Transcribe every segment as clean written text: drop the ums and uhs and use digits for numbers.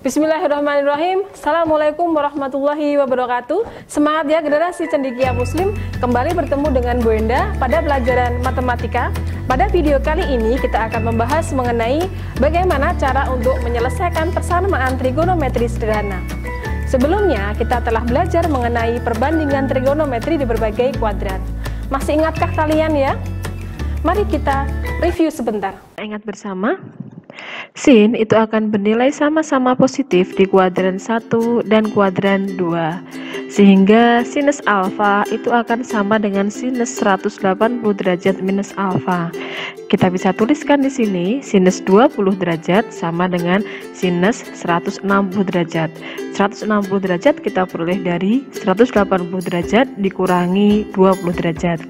Bismillahirrahmanirrahim. Assalamualaikum warahmatullahi wabarakatuh. Semangat ya generasi cendekia muslim. Kembali bertemu dengan Bu Enda pada pelajaran matematika. Pada video kali ini kita akan membahas mengenai bagaimana cara untuk menyelesaikan persamaan trigonometri sederhana. Sebelumnya kita telah belajar mengenai perbandingan trigonometri di berbagai kuadran. Masih ingatkah kalian ya? Mari kita review sebentar. Ingat bersama, sin itu akan bernilai sama-sama positif di kuadran 1 dan kuadran 2, sehingga sinus alfa itu akan sama dengan sinus 180 derajat minus alfa. Kita bisa tuliskan di sini sinus 20 derajat sama dengan sinus 160 derajat. 160 derajat kita peroleh dari 180 derajat dikurangi 20 derajat.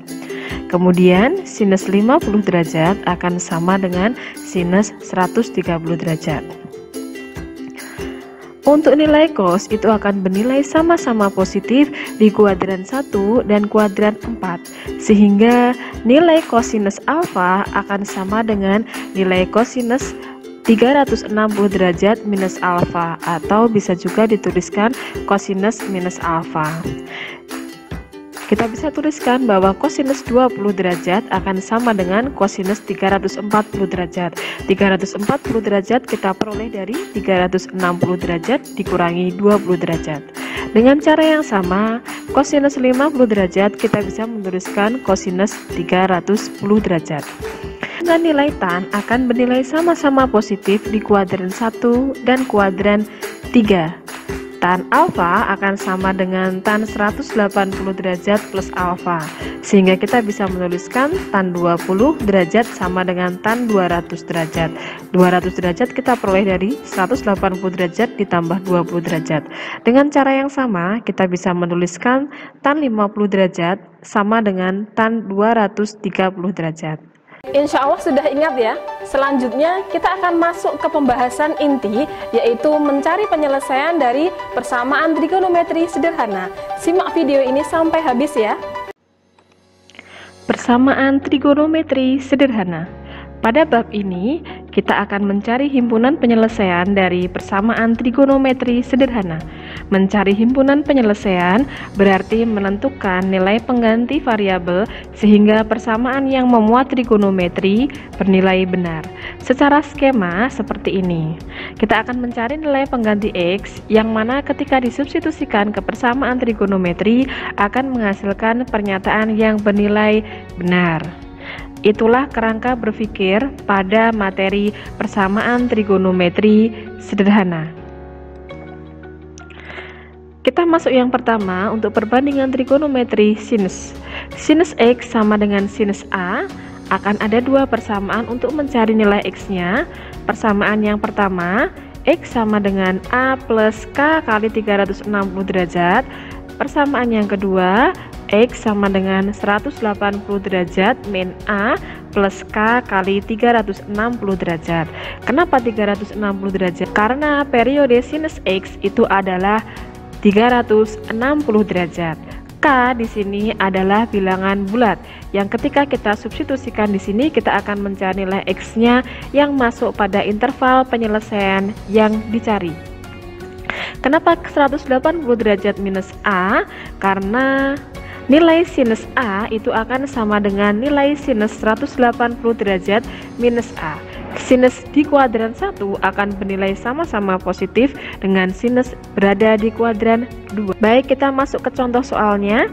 Kemudian sinus 50 derajat akan sama dengan sinus 130 derajat. Untuk nilai cos itu akan bernilai sama-sama positif di kuadran 1 dan kuadran 4, sehingga nilai kosinus alfa akan sama dengan nilai kosinus 360 derajat minus alfa, atau bisa juga dituliskan kosinus minus alfa. Kita bisa tuliskan bahwa kosinus 20 derajat akan sama dengan kosinus 340 derajat. 340 derajat kita peroleh dari 360 derajat dikurangi 20 derajat. Dengan cara yang sama, kosinus 50 derajat kita bisa menuliskan kosinus 310 derajat. Dengan nilai tan akan bernilai sama-sama positif di kuadran 1 dan kuadran 3. Tan alfa akan sama dengan tan 180 derajat plus alfa, sehingga kita bisa menuliskan tan 20 derajat sama dengan tan 200 derajat. 200 derajat kita peroleh dari 180 derajat ditambah 20 derajat. Dengan cara yang sama, kita bisa menuliskan tan 50 derajat sama dengan tan 230 derajat. Insya Allah sudah ingat ya. Selanjutnya kita akan masuk ke pembahasan inti, yaitu mencari penyelesaian dari persamaan trigonometri sederhana. Simak video ini sampai habis ya. Persamaan trigonometri sederhana. Pada bab ini kita akan mencari himpunan penyelesaian dari persamaan trigonometri sederhana. Mencari himpunan penyelesaian berarti menentukan nilai pengganti variabel sehingga persamaan yang memuat trigonometri bernilai benar. Secara skema seperti ini. Kita akan mencari nilai pengganti X yang mana ketika disubstitusikan ke persamaan trigonometri akan menghasilkan pernyataan yang bernilai benar. Itulah kerangka berpikir pada materi persamaan trigonometri sederhana. Kita masuk yang pertama untuk perbandingan trigonometri sinus. Sinus X sama dengan sinus A, akan ada dua persamaan untuk mencari nilai X-nya. Persamaan yang pertama, X sama dengan A plus K kali 360 derajat. Persamaan yang kedua, X sama dengan 180 derajat min A plus K kali 360 derajat. Kenapa 360 derajat? Karena periode sinus X itu adalah 360 derajat. K di sini adalah bilangan bulat yang ketika kita substitusikan di sini kita akan mencari nilai X-nya yang masuk pada interval penyelesaian yang dicari. Kenapa 180 derajat minus A? Karena nilai sinus A itu akan sama dengan nilai sinus 180 derajat minus A. Sinus di kuadran 1 akan bernilai sama-sama positif dengan sinus berada di kuadran 2. Baik, kita masuk ke contoh soalnya.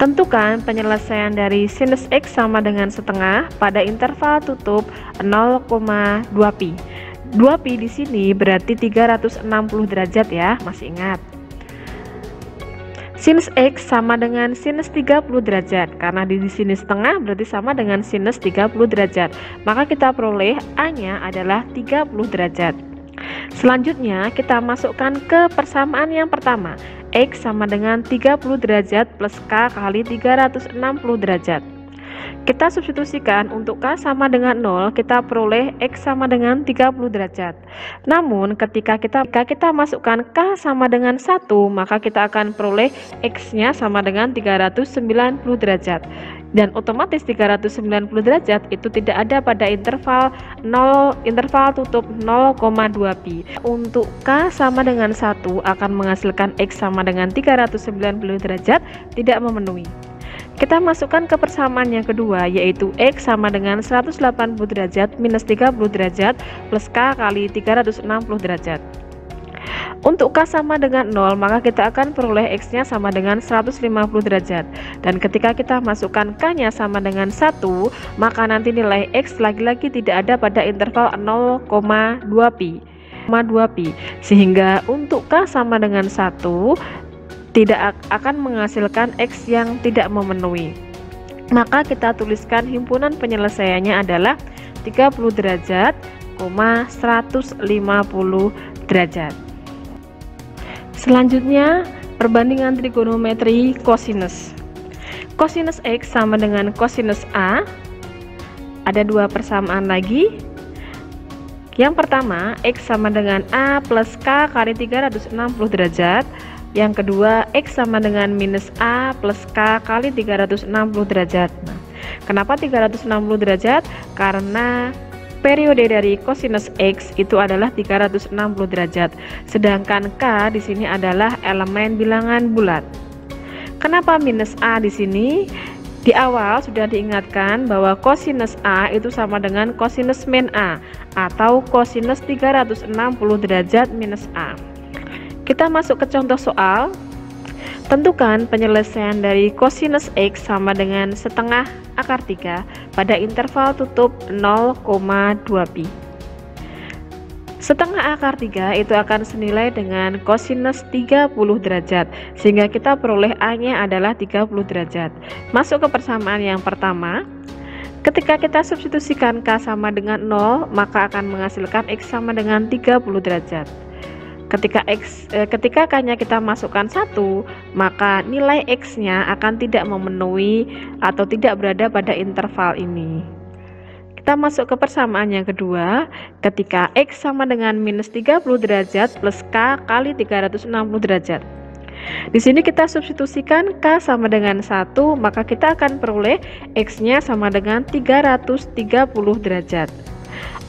Tentukan penyelesaian dari sinus X sama dengan setengah pada interval tutup 0,2 pi. 2 pi di sini berarti 360 derajat ya, masih ingat. Sinus X sama dengan sinus 30 derajat, karena di sini setengah berarti sama dengan sinus 30 derajat. Maka kita peroleh A-nya adalah 30 derajat. Selanjutnya kita masukkan ke persamaan yang pertama. X sama dengan 30 derajat plus K kali 360 derajat. Kita substitusikan untuk K sama dengan 0, kita peroleh X sama dengan 30 derajat. Namun ketika kita masukkan K sama dengan 1, maka kita akan peroleh X-nya sama dengan 390 derajat. dan otomatis 390 derajat itu tidak ada pada interval tutup 0,2 pi. Untuk K sama dengan 1 akan menghasilkan X sama dengan 390 derajat tidak memenuhi. Kita masukkan ke persamaan yang kedua, yaitu X sama dengan 180 derajat minus 30 derajat plus K kali 360 derajat. Untuk K sama dengan 0, maka kita akan peroleh X-nya sama dengan 150 derajat. Dan ketika kita masukkan K-nya sama dengan 1, maka nanti nilai X lagi-lagi tidak ada pada interval 0,2 pi. Sehingga untuk K sama dengan 1 tidak akan menghasilkan X yang tidak memenuhi. Maka kita tuliskan himpunan penyelesaiannya adalah 30 derajat, 150 derajat. Selanjutnya, perbandingan trigonometri kosinus. Kosinus X sama dengan kosinus A. Ada dua persamaan lagi. Yang pertama, X sama dengan A plus K kali 360 derajat. Yang kedua, X sama dengan minus A plus K kali 360 derajat. Nah, kenapa 360 derajat? Karena periode dari kosinus X itu adalah 360 derajat, sedangkan K di sini adalah elemen bilangan bulat. Kenapa minus A di sini? Di awal sudah diingatkan bahwa kosinus A itu sama dengan kosinus min A atau kosinus 360 derajat minus A. Kita masuk ke contoh soal. Tentukan penyelesaian dari kosinus X sama dengan setengah akar 3 pada interval tutup 0,2 pi. Setengah akar 3 itu akan senilai dengan kosinus 30 derajat, sehingga kita peroleh A-nya adalah 30 derajat. Masuk ke persamaan yang pertama. Ketika kita substitusikan K sama dengan 0, maka akan menghasilkan X sama dengan 30 derajat. Ketika K-nya kita masukkan 1, maka nilai X-nya akan tidak memenuhi atau tidak berada pada interval ini. Kita masuk ke persamaan yang kedua. Ketika X sama dengan minus 30 derajat plus K kali 360 derajat. Di sini kita substitusikan K sama dengan 1, maka kita akan peroleh X-nya sama dengan 330 derajat.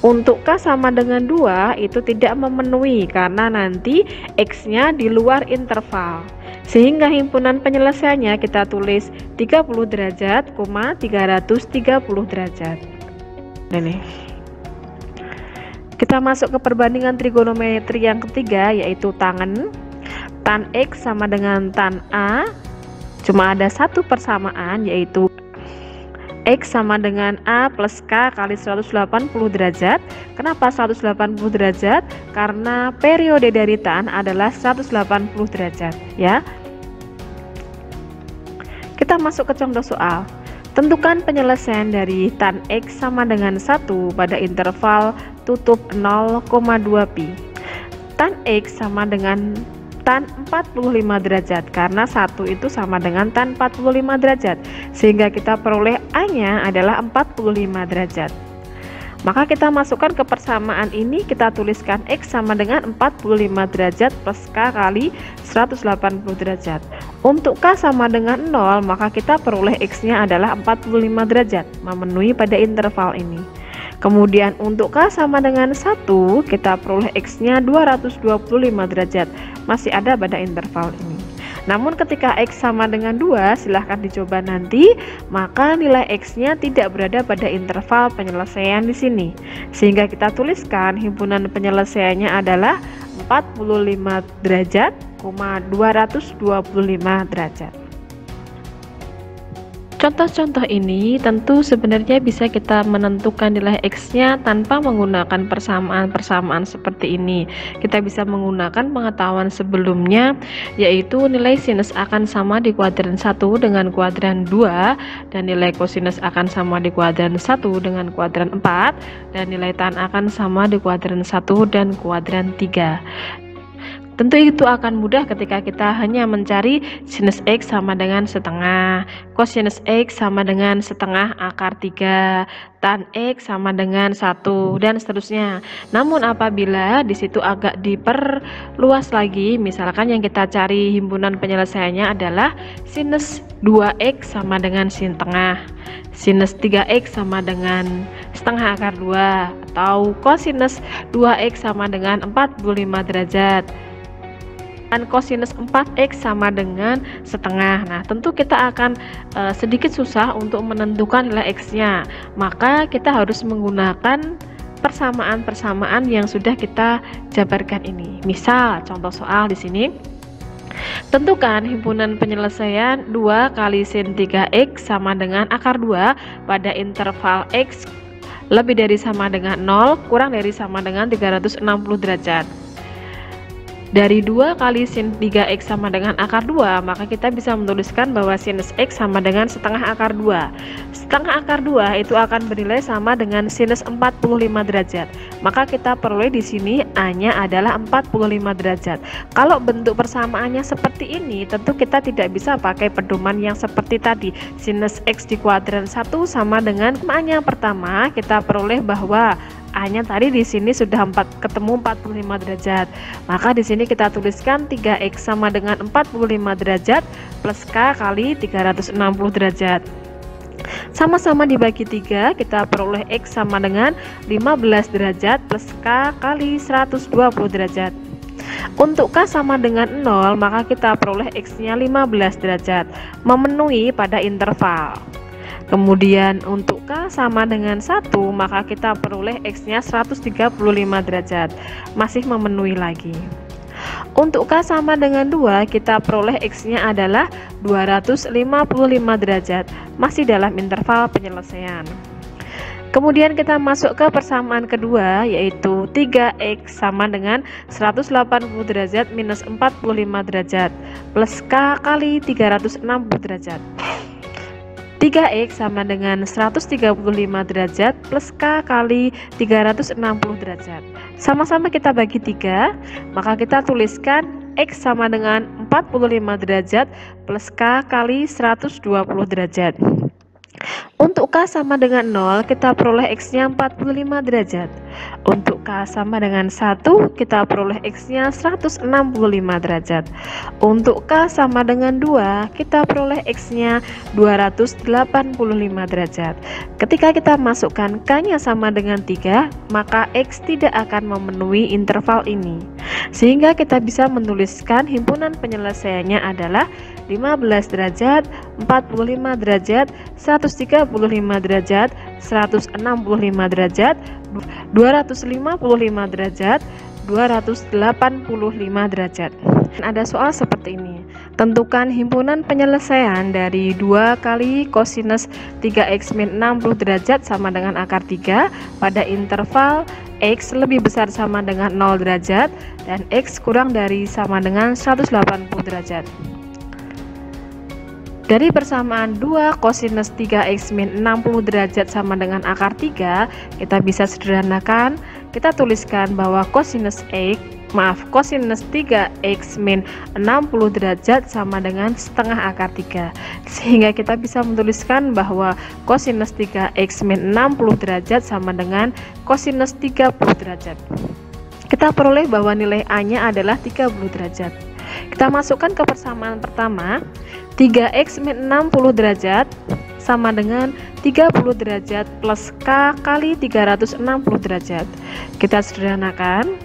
Untuk K sama dengan 2 itu tidak memenuhi karena nanti X-nya di luar interval. Sehingga himpunan penyelesaiannya kita tulis 30 derajat, 330 derajat. Ini. Kita masuk ke perbandingan trigonometri yang ketiga, yaitu tangen. Tan X sama dengan tan A. Cuma ada satu persamaan, yaitu X sama dengan A plus K kali 180 derajat. Kenapa 180 derajat? Karena periode dari tan adalah 180 derajat, ya. Kita masuk ke contoh soal. Tentukan penyelesaian dari tan X sama dengan 1 pada interval tutup 0,2 pi. Tan X sama dengan tan 45 derajat karena 1 itu sama dengan tan 45 derajat, sehingga kita peroleh A-nya adalah 45 derajat. Maka kita masukkan ke persamaan ini, kita tuliskan X sama dengan 45 derajat plus K kali 180 derajat. Untuk K sama dengan 0, maka kita peroleh X-nya adalah 45 derajat, memenuhi pada interval ini. Kemudian untuk K sama dengan 1, kita peroleh X-nya 225 derajat, masih ada pada interval ini. Namun ketika X sama dengan 2, silahkan dicoba nanti, maka nilai X-nya tidak berada pada interval penyelesaian di sini. Sehingga kita tuliskan himpunan penyelesaiannya adalah 45 derajat, 225 derajat. Contoh-contoh ini tentu sebenarnya bisa kita menentukan nilai X-nya tanpa menggunakan persamaan-persamaan seperti ini. Kita bisa menggunakan pengetahuan sebelumnya, yaitu nilai sinus akan sama di kuadran 1 dengan kuadran 2, dan nilai kosinus akan sama di kuadran 1 dengan kuadran 4, dan nilai tan akan sama di kuadran 1 dan kuadran 3. Tentu itu akan mudah ketika kita hanya mencari sinus X sama dengan setengah, cosinus X sama dengan setengah akar 3, tan X sama dengan 1, dan seterusnya. Namun apabila di situ agak diperluas lagi, misalkan yang kita cari himpunan penyelesaiannya adalah sinus 2X sama dengan sin tengah, sinus 3X sama dengan setengah akar 2, atau cosinus 2X sama dengan 45 derajat, dan cosinus 4X sama dengan setengah. Nah, tentu kita akan sedikit susah untuk menentukan nilai X-nya. Maka kita harus menggunakan persamaan-persamaan yang sudah kita jabarkan ini. Misal, contoh soal di sini. Tentukan himpunan penyelesaian 2 kali sin 3X sama dengan akar 2 pada interval X lebih dari sama dengan 0 kurang dari sama dengan 360 derajat. Dari 2 kali sin 3X sama dengan akar 2, maka kita bisa menuliskan bahwa sinus X sama dengan setengah akar 2. Setengah akar 2 itu akan bernilai sama dengan sinus 45 derajat. Maka kita peroleh di sini A-nya adalah 45 derajat. Kalau bentuk persamaannya seperti ini, tentu kita tidak bisa pakai pedoman yang seperti tadi. Sinus X di kuadran 1 sama dengan A-nya pertama, kita peroleh bahwa A-nya tadi di sini sudah ketemu 45 derajat. Maka di sini kita tuliskan 3X sama dengan 45 derajat plus K kali 360 derajat. Sama-sama dibagi 3, kita peroleh X sama dengan 15 derajat plus K kali 120 derajat. Untuk K sama dengan 0, maka kita peroleh X-nya 15 derajat, memenuhi pada interval. Kemudian untuk K sama dengan 1, maka kita peroleh X-nya 135 derajat, masih memenuhi lagi. Untuk K sama dengan 2, kita peroleh X-nya adalah 255 derajat, masih dalam interval penyelesaian. Kemudian kita masuk ke persamaan kedua, yaitu 3X sama dengan 180 derajat minus 45 derajat plus K kali 360 derajat. 3X sama dengan 135 derajat plus K kali 360 derajat. Sama-sama kita bagi 3, maka kita tuliskan X sama dengan 45 derajat plus K kali 120 derajat. Untuk K sama dengan 0, kita peroleh X-nya 45 derajat. Untuk K sama dengan 1, kita peroleh X-nya 165 derajat. Untuk K sama dengan 2, kita peroleh X-nya 285 derajat. Ketika kita masukkan K-nya sama dengan 3, maka X tidak akan memenuhi interval ini. Sehingga kita bisa menuliskan himpunan penyelesaiannya adalah 15 derajat, 45 derajat, 135 derajat, 165 derajat, 255 derajat, 285 derajat. Ada soal seperti ini. Tentukan himpunan penyelesaian dari 2 kali cosinus 3x min 60 derajat sama dengan akar 3 pada interval X lebih besar sama dengan 0 derajat dan X kurang dari sama dengan 180 derajat. Dari persamaan 2 cosinus 3x min 60 derajat sama dengan akar 3, kita bisa sederhanakan, kita tuliskan bahwa cosinus 3x min 60 derajat sama dengan setengah akar 3. Sehingga kita bisa menuliskan bahwa cosinus 3x min 60 derajat sama dengan cosinus 30 derajat. Kita peroleh bahwa nilai A-nya adalah 30 derajat. Kita masukkan ke persamaan pertama, 3x min 60 derajat sama dengan 30 derajat plus K kali 360 derajat. Kita sederhanakan,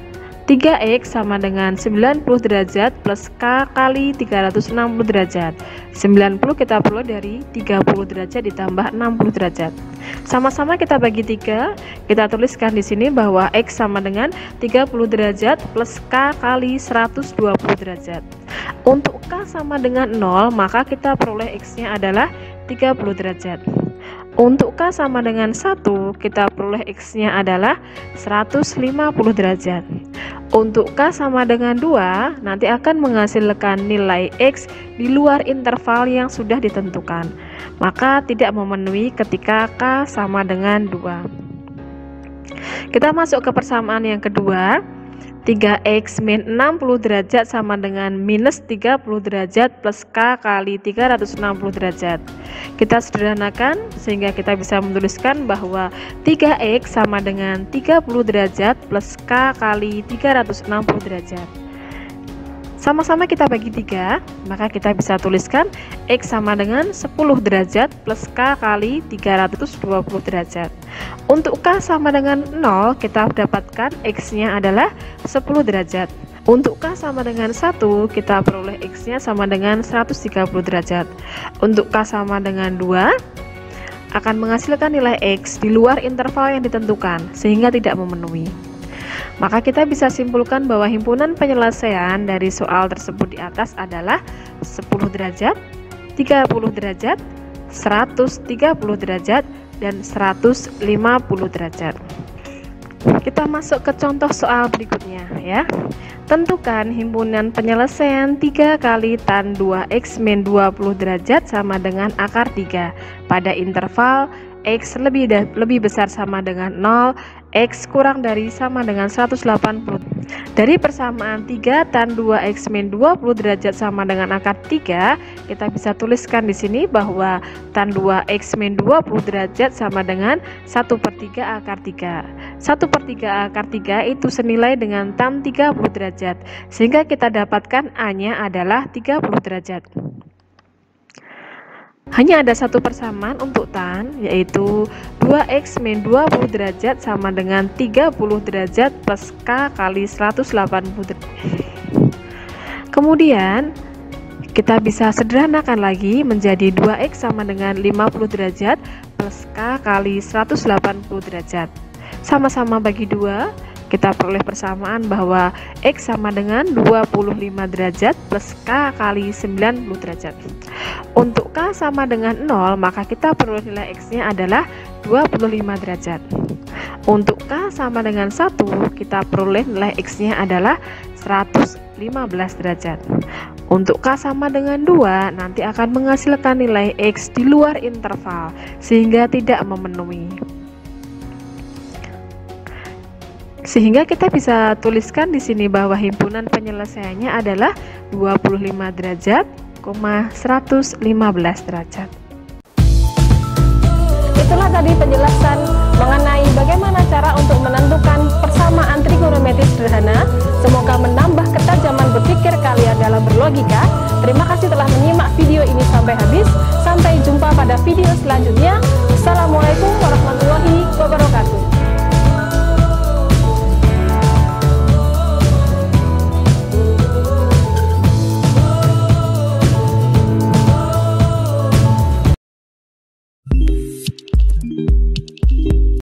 3x sama dengan 90 derajat plus K kali 360 derajat. 90 kita peroleh dari 30 derajat ditambah 60 derajat. Sama-sama kita bagi 3, kita tuliskan di sini bahwa X sama dengan 30 derajat plus K kali 120 derajat. Untuk K sama dengan 0, maka kita peroleh X-nya adalah 30 derajat. Untuk K sama dengan 1, kita peroleh X-nya adalah 150 derajat. Untuk K sama dengan 2, nanti akan menghasilkan nilai X di luar interval yang sudah ditentukan. Maka tidak memenuhi ketika K sama dengan 2. Kita masuk ke persamaan yang kedua. 3x min 60 derajat sama dengan minus 30 derajat plus K kali 360 derajat. Kita sederhanakan sehingga kita bisa menuliskan bahwa 3x sama dengan 30 derajat plus K kali 360 derajat. Sama-sama kita bagi 3, maka kita bisa tuliskan X sama dengan 10 derajat plus K kali 320 derajat. Untuk K sama dengan 0, kita dapatkan X-nya adalah 10 derajat. Untuk K sama dengan 1, kita peroleh X-nya sama dengan 130 derajat. Untuk K sama dengan 2, akan menghasilkan nilai X di luar interval yang ditentukan, sehingga tidak memenuhi. Maka kita bisa simpulkan bahwa himpunan penyelesaian dari soal tersebut di atas adalah 10 derajat, 30 derajat, 130 derajat, dan 150 derajat. Kita masuk ke contoh soal berikutnya ya. Tentukan himpunan penyelesaian 3 kali tan 2x min 20 derajat sama dengan akar 3 pada interval X lebih besar sama dengan 0, X kurang dari sama dengan 180. Dari persamaan 3 tan 2x min 20 derajat sama dengan akar 3, kita bisa tuliskan di sini bahwa tan 2x min 20 derajat sama dengan 1/3 akar 3. 1/3 akar 3 itu senilai dengan tan 30 derajat, sehingga kita dapatkan A-nya adalah 30 derajat. Hanya ada satu persamaan untuk tan, yaitu 2x min 20 derajat sama dengan 30 derajat plus K kali 180 derajat. Kemudian kita bisa sederhanakan lagi menjadi 2x sama dengan 50 derajat plus K kali 180 derajat. Sama-sama bagi 2, kita peroleh persamaan bahwa X sama dengan 25 derajat plus K kali 90 derajat. Untuk K sama dengan 0, maka kita peroleh nilai X-nya adalah 25 derajat. Untuk K sama dengan 1, kita peroleh nilai X-nya adalah 115 derajat. Untuk K sama dengan 2, nanti akan menghasilkan nilai X di luar interval, sehingga tidak memenuhi. Sehingga kita bisa tuliskan di sini bahwa himpunan penyelesaiannya adalah 25 derajat, 115 derajat. Itulah tadi penjelasan mengenai bagaimana cara untuk menentukan persamaan trigonometri sederhana. Semoga menambah ketajaman berpikir kalian dalam berlogika. Terima kasih telah menyimak video ini sampai habis. Sampai jumpa pada video selanjutnya. Assalamualaikum